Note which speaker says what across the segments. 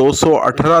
Speaker 1: 218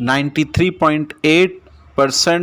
Speaker 1: 93.8%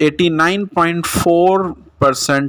Speaker 1: 89.4%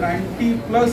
Speaker 2: 90+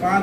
Speaker 2: 5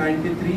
Speaker 2: 93،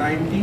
Speaker 2: 90،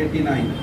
Speaker 2: 89۔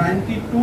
Speaker 2: 92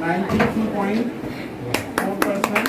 Speaker 2: 92.4%۔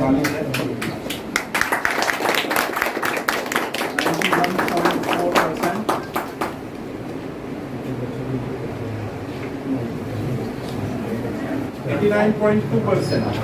Speaker 2: 91.4%۔ 89.2%۔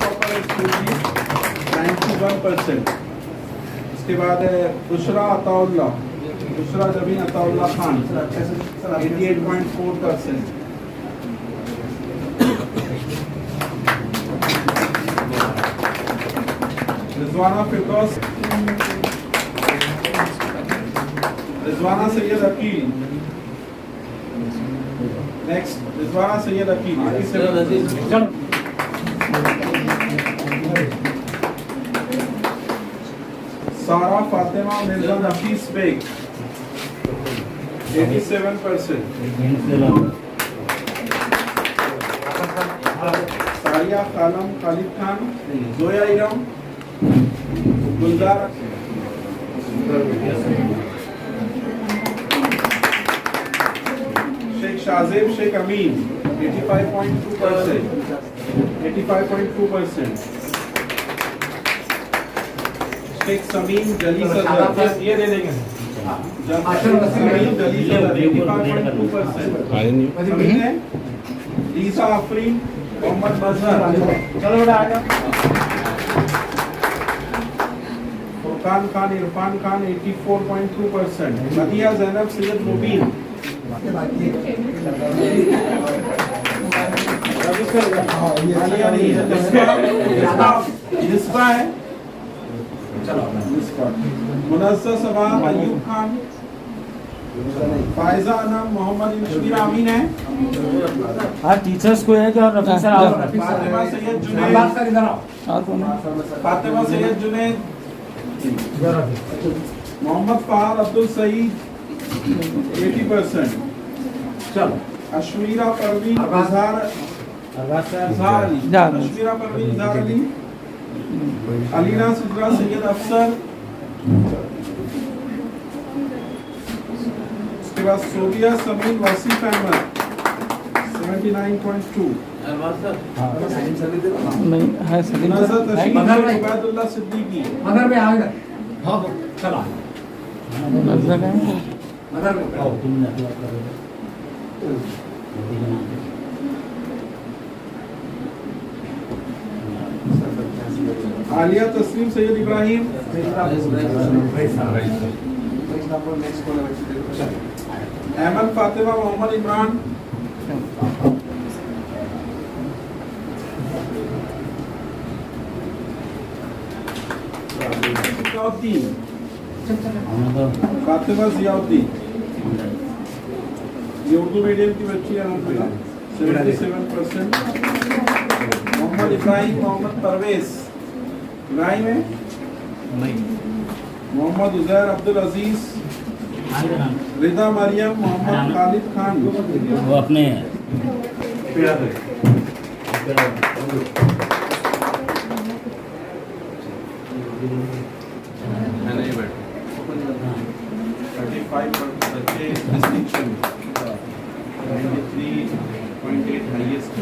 Speaker 2: Topper है school की 91%। इसके बाद है बुशरा अताउल्ला, बुशरा जबीन अताउल्ला खान 88.4%। रिजवाना फिरदौस, रिजवाना सैयद अकील, नेक्स्ट रिजवाना सैयद अकील 87%। सारा फातिमा मिर्जा नफीस बेग 87%। सारिया खालम खालिद खान, जोया इरम, गुलजार, शेख शाजेब शेख अमीन 85.2%। शेख समीम जली सदर, ये दे देंगे समीम जली सदर 85.2%। लीसा अफरीन, मोहम्मद मजहर, चलो बेटा आ जाओ। फुरकान खान इरफान खान 84.2%। मदिया जैनब सैयद मुबीन, जिसपा है मुनस्सर सबा अयूब खान, फायजा अनम मोहम्मद इंशबीर आमीन है।
Speaker 3: हाँ टीचर्स को है क्या?
Speaker 2: फातिमा सैयद जुनैद, फातिमा सैयद जुनैद, मोहम्मद फहाद अब्दुल सईद 80%।
Speaker 3: चलो
Speaker 2: अशमीरा परवीन इजहार अली, अशमीरा परवीन इजहार अली, अलीना सिद्रा सैयद अफसर। उसके बाद सोबिया समीन वसीफ अहमद 79.2।
Speaker 3: नहीं है सलीम
Speaker 2: नजर
Speaker 3: सर है
Speaker 2: तशरीफ इबादुल्लाह सिद्दीकी
Speaker 4: मदर में आएगा। हाँ चला
Speaker 3: नजर है
Speaker 4: मदर में
Speaker 2: आलिया तस्लीम सैयद इब्राहिम, अहमद फातिमा मोहम्मद इमरान, जियाउद्दीन, फातिमा जियाउद्दीन, ये उर्दू मीडियम की बच्ची है अल्हम्दुलिल्लाह 77%। मोहम्मद इब्राहिम मोहम्मद परवेज, इब्राहिम है, मोहम्मद उजैर अब्दुल अजीज, रिदा मरियम, मोहम्मद खालिद खान,
Speaker 3: वो अपने
Speaker 2: distinction 93.8 highest